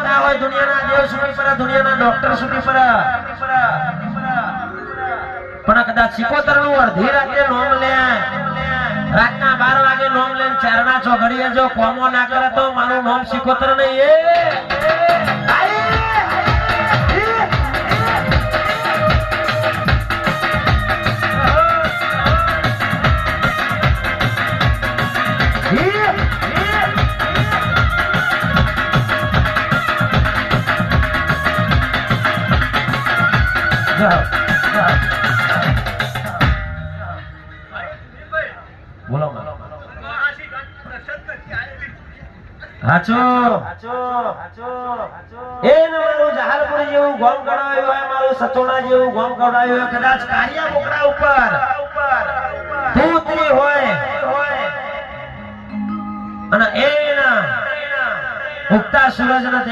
હોય દુનિયાના દેવ સુધી પર દુનિયાના ડોક્ટર સુધી પર પણ કદાચ 71 નું અડધી રાતે નોમ લે રાતના 12 વાગે નોમ લઈને ચારના ચોઘડીએ જો કોમો ના કરે તો મારું નોમ 71 નહીં બોલો હાચો એ મારું જહાલપુર જેવું ગોમ કરાવ્યું હોય મારું સચોડા જેવું ગોમ કરાવ્યું હોય કદાચ કારિયા બોકડા ઉપર તૂતરી હોય અને એના ઉગતા સૂરજના